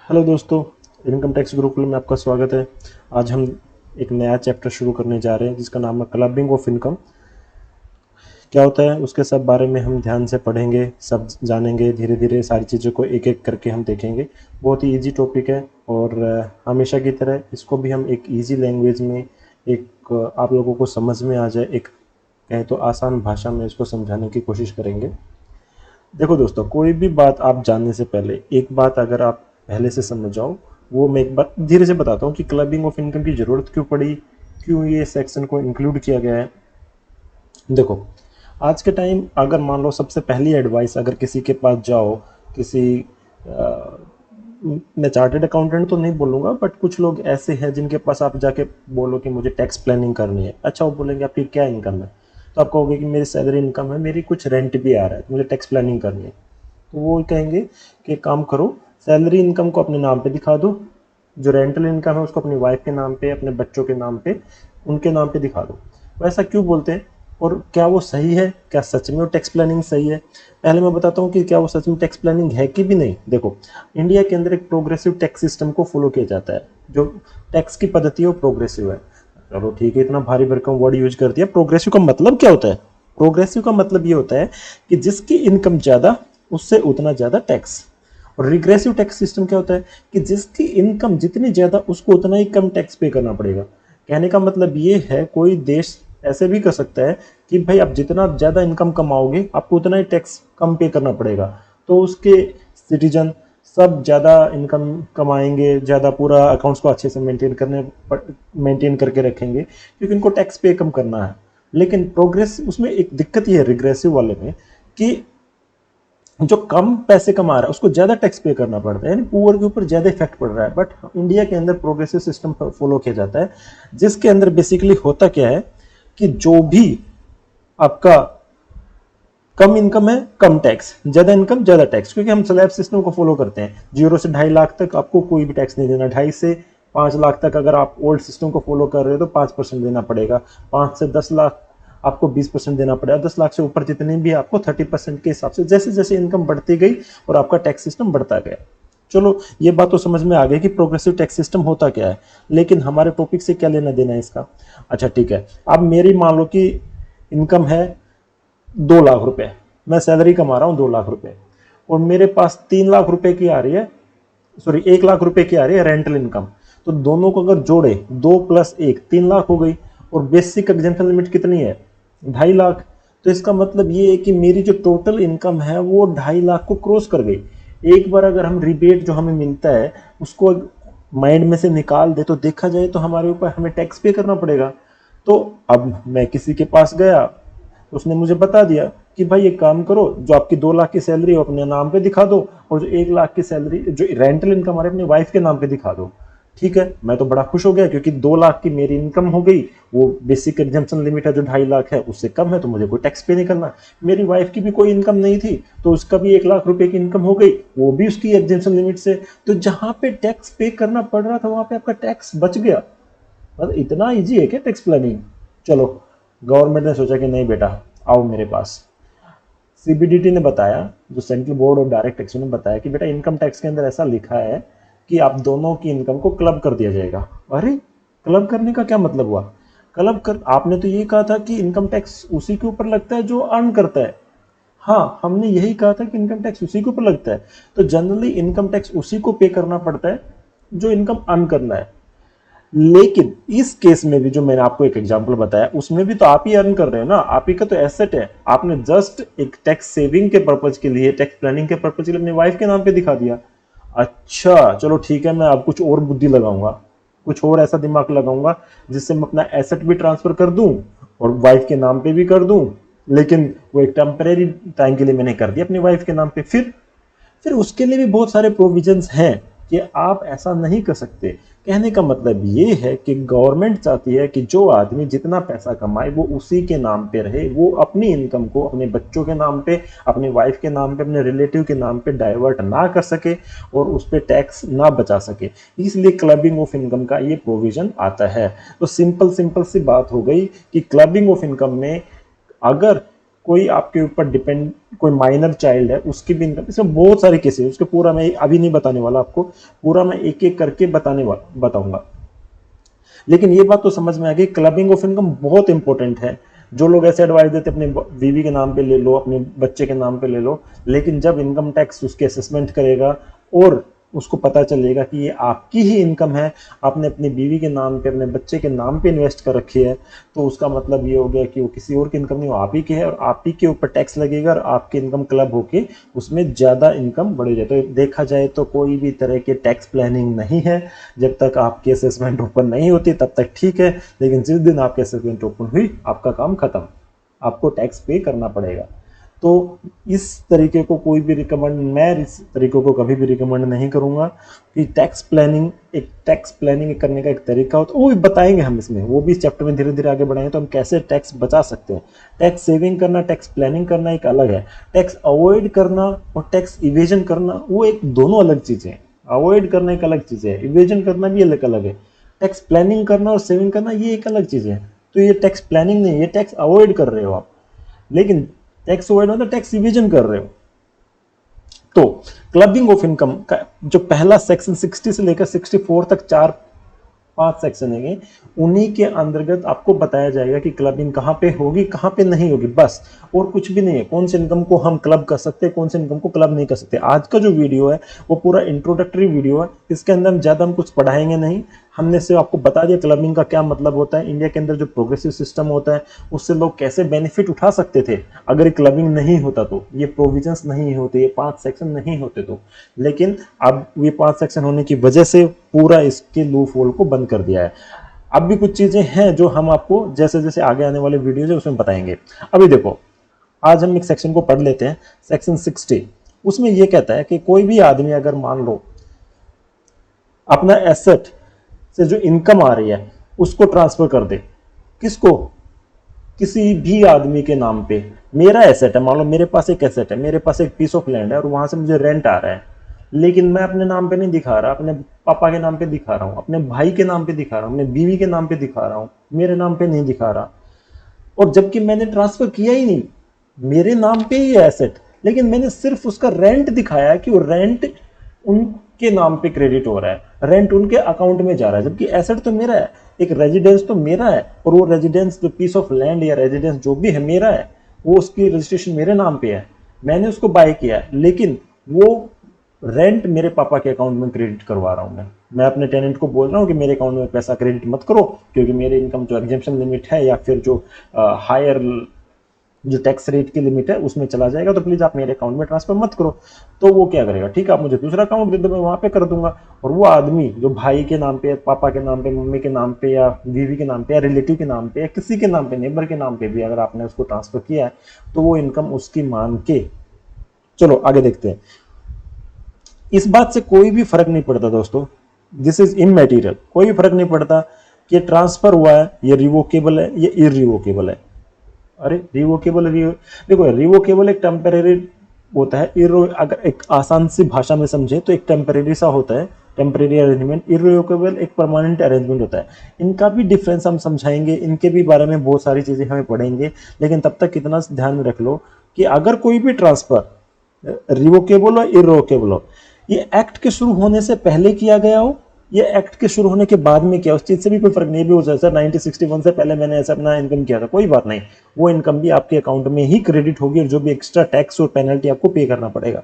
Hello दोस्तों, income tax Gurukul में आपका स्वागत है। आज हम एक नया चैप्टर शुरू करने जा रहे हैं जिसका नाम है क्लबिंग ऑफ इनकम। क्या होता है उसके सब बारे में हम ध्यान से पढ़ेंगे, सब जानेंगे। धीरे धीरे सारी चीज़ों को एक एक करके हम देखेंगे। बहुत ही इजी टॉपिक है और हमेशा की तरह इसको भी हम एक इजी लैंग्वेज में, एक आप लोगों को समझ में आ जाए, एक कहें तो आसान भाषा में इसको समझाने की कोशिश करेंगे। देखो दोस्तों, कोई भी बात आप जानने से पहले एक बात अगर आप पहले से समझ जाओ, वो मैं एक बार धीरे से बताता हूँ कि क्लबिंग ऑफ इनकम की ज़रूरत क्यों पड़ी, क्यों ये सेक्शन को इंक्लूड किया गया है। देखो, आज के टाइम अगर मान लो सबसे पहली एडवाइस अगर किसी के पास जाओ, किसी मैं चार्टेड अकाउंटेंट तो नहीं बोलूँगा, बट कुछ लोग ऐसे हैं जिनके पास आप जाके बोलो कि मुझे टैक्स प्लानिंग करनी है। अच्छा, वो बोलेंगे आपकी क्या इनकम है, तो आप कहोगे कि मेरी सैलरी इनकम है, मेरी कुछ रेंट भी आ रहा है, तो मुझे टैक्स प्लानिंग करनी है। तो वो कहेंगे कि एक काम करो, सैलरी इनकम को अपने नाम पे दिखा दो, जो रेंटल इनकम है उसको अपनी वाइफ के नाम पे, अपने बच्चों के नाम पे, उनके नाम पे दिखा दो। वैसा क्यों बोलते हैं और क्या वो सही है? क्या सच में वो टैक्स प्लानिंग सही है? पहले मैं बताता हूँ कि क्या वो सच में टैक्स प्लानिंग है कि भी नहीं। देखो, इंडिया के अंदर एक प्रोग्रेसिव टैक्स सिस्टम को फॉलो किया जाता है। जो टैक्स की पद्धति है वो प्रोग्रेसिव है। चलो ठीक है, इतना भारी भरकम वर्ड यूज कर दिया। प्रोग्रेसिव का मतलब क्या होता है? प्रोग्रेसिव का मतलब ये होता है कि जिसकी इनकम ज्यादा उससे उतना ज्यादा टैक्स। और रिग्रेसिव टैक्स सिस्टम क्या होता है कि जिसकी इनकम जितनी ज्यादा उसको उतना ही कम टैक्स पे करना पड़ेगा। कहने का मतलब ये है, कोई देश ऐसे भी कर सकता है कि भाई आप जितना ज्यादा इनकम कमाओगे आपको उतना ही टैक्स कम पे करना पड़ेगा, तो उसके सिटीजन सब ज़्यादा इनकम कमाएंगे, ज़्यादा पूरा अकाउंट्स को अच्छे से मेंटेन करके रखेंगे क्योंकि उनको टैक्स पे कम करना है। लेकिन प्रोग्रेस उसमें एक दिक्कत ये है रिग्रेसिव वाले में कि जो कम पैसे कमा रहा है उसको ज़्यादा टैक्स पे करना पड़ता है, यानी पुअर के ऊपर ज़्यादा इफेक्ट पड़ रहा है। बट इंडिया के अंदर प्रोग्रेसिव सिस्टम फॉलो किया जाता है, जिसके अंदर बेसिकली होता क्या है कि जो भी आपका कम इनकम है कम टैक्स, ज्यादा इनकम ज्यादा टैक्स, क्योंकि हम स्लैब सिस्टम को फॉलो करते हैं। 0 से 2.5 लाख तक आपको कोई भी टैक्स नहीं देना। 2.5 से 5 लाख तक अगर आप ओल्ड सिस्टम को फॉलो कर रहे हो तो 5% देना पड़ेगा। 5 से 10 लाख आपको 20% देना पड़ेगा। 10 लाख से ऊपर जितने भी आपको 30% के हिसाब से, जैसे जैसे इनकम बढ़ती गई और आपका टैक्स सिस्टम बढ़ता गया। चलो, ये बात तो समझ में आ गई कि प्रोग्रेसिव टैक्स सिस्टम होता क्या है, लेकिन हमारे टॉपिक से क्या लेना देना है इसका। अच्छा ठीक है, अब मेरी मान लो कि इनकम है 2 लाख रुपए, मैं सैलरी कमा रहा हूँ 2 लाख रुपए, और मेरे पास 3 लाख रुपए की आ रही है, सॉरी 1 लाख रुपए की आ रही है रेंटल इनकम। तो दोनों को अगर जोड़े, 2 + 1 3 लाख हो गई, और बेसिक एग्जेम्पशन लिमिट कितनी है? 2.5 लाख। तो इसका मतलब ये है कि मेरी जो टोटल इनकम है वो 2.5 लाख को क्रॉस कर गई। एक बार अगर हम रिबेट जो हमें मिलता है उसको माइंड में से निकाल दे तो देखा जाए तो हमारे ऊपर हमें टैक्स पे करना पड़ेगा। तो अब मैं किसी के पास गया, उसने मुझे बता दिया कि भाई एक काम करो, जो आपकी 2 लाख की सैलरी है अपने नाम पे दिखा दो, और जो 1 लाख की सैलरी जो रेंटल इनकम हमारे अपनी वाइफ के नाम पे दिखा दो। ठीक है, मैं तो बड़ा खुश हो गया क्योंकि 2 लाख की मेरी इनकम हो गई। वो बेसिक एग्जम्पशन लिमिट है जो 2.5 लाख है उससे कम है, तो मुझे कोई टैक्स पे नहीं करना। मेरी वाइफ की भी कोई इनकम नहीं थी तो उसका भी 1 लाख रुपए की इनकम हो गई, वो भी उसकी एग्जम्पशन लिमिट से। तो जहां पे टैक्स पे करना पड़ रहा था वहां पे आपका टैक्स बच गया। मतलब इतना इजी है क्या टैक्स प्लानिंग? चलो, गवर्नमेंट ने सोचा कि नहीं बेटा, आओ मेरे पास। सीबीडीटी ने बताया, जो central board of direct tax ने बताया कि बेटा इनकम टैक्स के अंदर ऐसा लिखा है कि आप दोनों की इनकम को क्लब कर दिया जाएगा। अरे, क्लब करने का क्या मतलब हुआ? क्लब कर, आपने तो ये कहा था कि इनकम टैक्स उसी के ऊपर लगता है जो अर्न करता है। हाँ, हमने यही कहा था कि इनकम टैक्स उसी के ऊपर लगता है। तो जनरली इनकम टैक्स उसी को पे करना पड़ता है जो इनकम अर्न करना है। लेकिन इस केस में भी जो मैंने आपको एक एग्जांपल बताया उसमें भी तो आप ही अर्न कर रहे हो ना, आप ही का तो एसेट है। आपने जस्ट एक टैक्स सेविंग के पर्पज के लिए, टैक्स प्लानिंग के पर्पज के लिए अपनी वाइफ के नाम पे दिखा दिया। अच्छा चलो ठीक है, मैं अब कुछ और बुद्धि लगाऊंगा, कुछ और ऐसा दिमाग लगाऊंगा जिससे मैं अपना एसेट भी ट्रांसफर कर दूं और वाइफ के नाम पे भी कर दूं। लेकिन वो एक टेम्परेरी टाइम के लिए मैंने कर दिया अपनी वाइफ के नाम पे। फिर उसके लिए भी बहुत सारे प्रोविजंस हैं कि आप ऐसा नहीं कर सकते। कहने का मतलब ये है कि गवर्नमेंट चाहती है कि जो आदमी जितना पैसा कमाए वो उसी के नाम पे रहे, वो अपनी इनकम को अपने बच्चों के नाम पे, अपनी वाइफ के नाम पे, अपने रिलेटिव के नाम पे डाइवर्ट ना कर सके और उस पर टैक्स ना बचा सके। इसलिए क्लबिंग ऑफ इनकम का ये प्रोविजन आता है। तो सिंपल सिंपल सी बात हो गई कि क्लबिंग ऑफ इनकम में अगर कोई आपके ऊपर डिपेंड, कोई माइनर चाइल्ड है उसकी भी इनकम, इसमें बहुत सारे केसेस, उसके पूरा मैं अभी नहीं बताने वाला आपको, पूरा मैं एक एक करके बताऊंगा। लेकिन ये बात तो समझ में आ गई, क्लबिंग ऑफ इनकम बहुत इंपॉर्टेंट है। जो लोग ऐसे एडवाइस देते अपने बीवी के नाम पे ले लो, अपने बच्चे के नाम पे ले लो, लेकिन जब इनकम टैक्स उसके असेसमेंट करेगा और उसको पता चलेगा कि ये आपकी ही इनकम है, आपने अपनी बीवी के नाम पे, अपने बच्चे के नाम पे इन्वेस्ट कर रखी है, तो उसका मतलब ये हो गया कि वो किसी और की इनकम नहीं, वो आप ही की है, और आप ही के ऊपर टैक्स लगेगा और आपकी इनकम क्लब होके उसमें ज़्यादा इनकम बढ़ जाए। तो देखा जाए तो कोई भी तरह की टैक्स प्लानिंग नहीं है, जब तक आपकी असेसमेंट ओपन नहीं होती तब तक ठीक है, लेकिन जिस दिन आपकी असेसमेंट ओपन हुई आपका काम खत्म, आपको टैक्स पे करना पड़ेगा। तो इस तरीके को कोई भी रिकमेंड, मैं इस तरीके को कभी भी रिकमेंड नहीं करूंगा कि टैक्स प्लानिंग करने का एक तरीका होता है, वो भी बताएंगे हम इसमें, वो भी इस चैप्टर में धीरे धीरे आगे बढ़ाएंगे, तो हम कैसे टैक्स बचा सकते हैं। टैक्स सेविंग करना, टैक्स प्लानिंग करना एक अलग है, टैक्स अवॉइड करना और टैक्स इवेजन करना वो एक दोनों अलग चीजें हैं। अवॉइड करना एक अलग चीज है, इवेजन करना भी अलग अलग है। टैक्स प्लानिंग करना और सेविंग करना ये एक अलग चीज है। तो ये टैक्स प्लानिंग नहीं, ये टैक्स अवॉइड कर रहे हो आप, लेकिन टैक्स अवॉइड मतलब टैक्स इवेजन कर रहे हो। तो क्लबिंग ऑफ इनकम का जो पहला सेक्शन 60 से लेकर 64 तक 4-5 सेक्शन है, उन्हीं के अंतर्गत आपको बताया जाएगा कि क्लबिंग कहां पे होगी, कहां पे नहीं होगी, बस, और कुछ भी नहीं है। कौन से इनकम को हम क्लब कर सकते हैं, कौन से इनकम को क्लब नहीं कर सकते। आज का जो वीडियो है वो पूरा इंट्रोडक्टरी वीडियो है, इसके अंदर हम ज्यादा हम कुछ पढ़ाएंगे नहीं, हमने सिर्फ आपको बता दिया क्लबिंग का क्या मतलब होता है, इंडिया के अंदर जो प्रोग्रेसिव सिस्टम होता है उससे लोग कैसे बेनिफिट उठा सकते थे अगर क्लबिंग नहीं होता, तो ये प्रोविजंस नहीं होते, ये 5 सेक्शन नहीं होते तो। लेकिन अब ये 5 सेक्शन होने की वजह से पूरा इसके लूप होल को बंद कर दिया है। अब भी कुछ चीजें हैं जो हम आपको जैसे जैसे आगे आने वाले वीडियो है उसमें बताएंगे। अभी देखो, आज हम एक सेक्शन को पढ़ लेते हैं, सेक्शन 60। उसमें यह कहता है कि कोई भी आदमी अगर मान लो अपना एसेट से जो इनकम आ रही है उसको ट्रांसफर कर दे, किसको, किसी भी आदमी के नाम पे। मेरा एसेट है, मान लो मेरे पास एक एसेट है, मेरे पास एक पीस ऑफ लैंड है और वहां से मुझे रेंट आ रहा है, लेकिन मैं अपने नाम पे नहीं दिखा रहा, अपने पापा के नाम पे दिखा रहा हूँ, अपने भाई के नाम पे दिखा रहा हूँ, अपने बीवी के नाम पे दिखा रहा हूँ, मेरे नाम पे नहीं दिखा रहा। और जबकि मैंने ट्रांसफर किया ही नहीं, मेरे नाम पे ही है एसेट, लेकिन मैंने सिर्फ उसका रेंट दिखाया कि वो रेंट उनके नाम पे क्रेडिट हो रहा है, रेंट उनके अकाउंट में जा रहा है, जबकि एसेट तो मेरा है, एक रेजिडेंस तो मेरा है, और वो रेजिडेंस जो पीस ऑफ लैंड या रेजिडेंस जो भी है मेरा है, वो उसकी रजिस्ट्रेशन मेरे नाम पे है, मैंने उसको बाय किया है, लेकिन वो रेंट मेरे पापा के अकाउंट में क्रेडिट करवा रहा हूं मैं अपने टेनेंट को बोल रहा हूं कि मेरे अकाउंट में पैसा क्रेडिट मत करो, क्योंकि मेरी इनकम जो एग्जेम्पशन लिमिट है या फिर जो हायर जो टैक्स रेट की लिमिट है उसमें चला जाएगा, तो प्लीज आप मेरे अकाउंट में ट्रांसफर मत करो। तो वो क्या करेगा, ठीक है आप मुझे दूसरा अकाउंट दे दो, मैं वहां पे कर दूंगा। और वो आदमी जो भाई के नाम पे, पापा के नाम पे, मम्मी के नाम पे या बीवी के नाम पे या रिलेटिव के नाम पे या किसी के नाम पे, नेबर के नाम पे भी अगर आपने उसको ट्रांसफर किया है तो वो इनकम उसकी मान के, चलो आगे देखते हैं। इस बात से कोई भी फर्क नहीं पड़ता दोस्तों, दिस इज इमैटेरियल, कोई भी फर्क नहीं पड़ता कि ट्रांसफर हुआ है, ये रिवोकेबल है, ये इरिवोकेबल है। अरे रिवोकेबल, देखो रिवोकेबल एक टेम्परेरी होता है, अगर एक आसान सी भाषा में समझे तो एक टेम्परेरी सा होता है, टेम्परेरी अरेंजमेंट। इरिवोकेबल एक परमानेंट अरेंजमेंट होता है। इनका भी डिफरेंस हम समझाएंगे, इनके भी बारे में बहुत सारी चीजें हमें पढ़ेंगे, लेकिन तब तक इतना ध्यान में रख लो कि अगर कोई भी ट्रांसफर रिवोकेबल और इरिवोकेबल हो, ये एक्ट के शुरू होने से पहले किया गया हो, ये एक्ट के शुरू होने के बाद में किया, उस चीज से भी कोई फर्क नहीं भी हो जाए सर 1961 से पहले मैंने ऐसा अपना इनकम किया था, कोई बात नहीं, वो इनकम भी आपके अकाउंट में ही क्रेडिट होगी और जो भी एक्स्ट्रा टैक्स और पेनल्टी आपको पे करना पड़ेगा।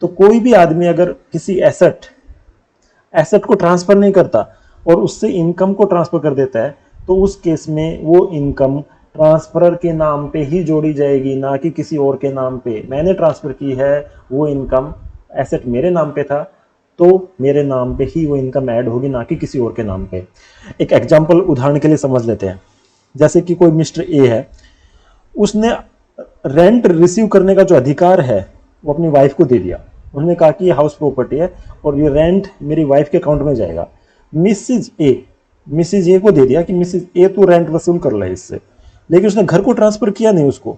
तो कोई भी आदमी अगर किसी एसेट को ट्रांसफर नहीं करता और उससे इनकम को ट्रांसफर कर देता है, तो उस केस में वो इनकम ट्रांसफरर के नाम पे ही जोड़ी जाएगी, ना कि किसी और के नाम पे। मैंने ट्रांसफर की है, वो इनकम, एसेट मेरे नाम पे था, तो मेरे नाम पे ही वो इनकम ऐड होगी, ना कि किसी और के नाम पे। एक एग्जांपल उदाहरण के लिए समझ लेते हैं, जैसे कि कोई मिस्टर ए है, उसने रेंट रिसीव करने का जो अधिकार है वो अपनी वाइफ को दे दिया, उन्होंने कहा कि ये हाउस प्रॉपर्टी है और ये रेंट मेरी वाइफ के अकाउंट में जाएगा। मिसिज ए को दे दिया कि मिसिज ए तू रेंट वसूल कर ले इससे, लेकिन उसने घर को ट्रांसफर किया नहीं उसको,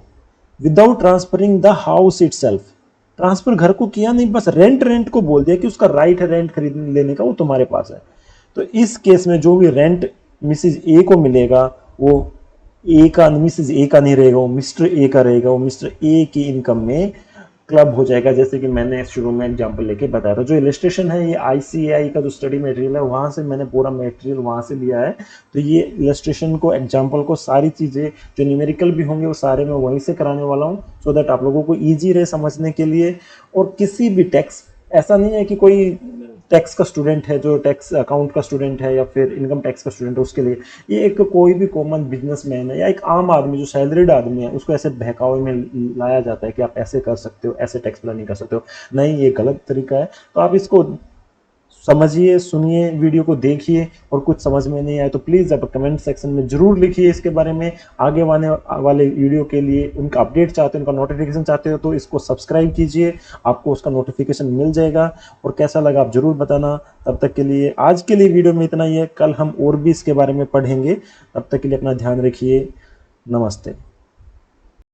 without transferring the house itself, transfer घर को किया नहीं, बस रेंट को बोल दिया कि उसका राइट है रेंट खरीद लेने का, वो तुम्हारे पास है। तो इस केस में जो भी रेंट मिसिज ए को मिलेगा वो ए का मिसेज ए का नहीं रहेगा, वो मिस्टर ए का रहेगा। वो मिस्टर ए की इनकम में क्लब हो जाएगा, जैसे कि मैंने शुरू में एग्जांपल लेके बताया था। जो इलस्ट्रेशन है ये आईसीएआई का जो स्टडी मटेरियल है वहाँ से मैंने पूरा मटेरियल वहाँ से लिया है। तो ये इलस्ट्रेशन को, एग्जांपल को, सारी चीज़ें जो न्यूमेरिकल भी होंगे वो सारे मैं वहीं से कराने वाला हूँ, सो दैट आप लोगों को ईजी रहे समझने के लिए। और किसी भी टैक्स, ऐसा नहीं है कि कोई टैक्स का स्टूडेंट है जो टैक्स अकाउंट का स्टूडेंट है या फिर इनकम टैक्स का स्टूडेंट है उसके लिए, ये एक कोई भी कॉमन बिजनेसमैन है या एक आम आदमी जो सैलरीड आदमी है उसको ऐसे बहकावे में लाया जाता है कि आप ऐसे कर सकते हो, ऐसे टैक्स प्लानिंग कर सकते हो। नहीं, ये गलत तरीका है। तो आप इसको समझिए, सुनिए, वीडियो को देखिए, और कुछ समझ में नहीं आए तो प्लीज़ आप कमेंट सेक्शन में ज़रूर लिखिए इसके बारे में। आगे वाले वीडियो के लिए उनका अपडेट चाहते हो, उनका नोटिफिकेशन चाहते हो तो इसको सब्सक्राइब कीजिए, आपको उसका नोटिफिकेशन मिल जाएगा। और कैसा लगा आप ज़रूर बताना। तब तक के लिए, आज के लिए वीडियो में इतना ही है, कल हम और भी इसके बारे में पढ़ेंगे। तब तक के लिए अपना ध्यान रखिए। नमस्ते।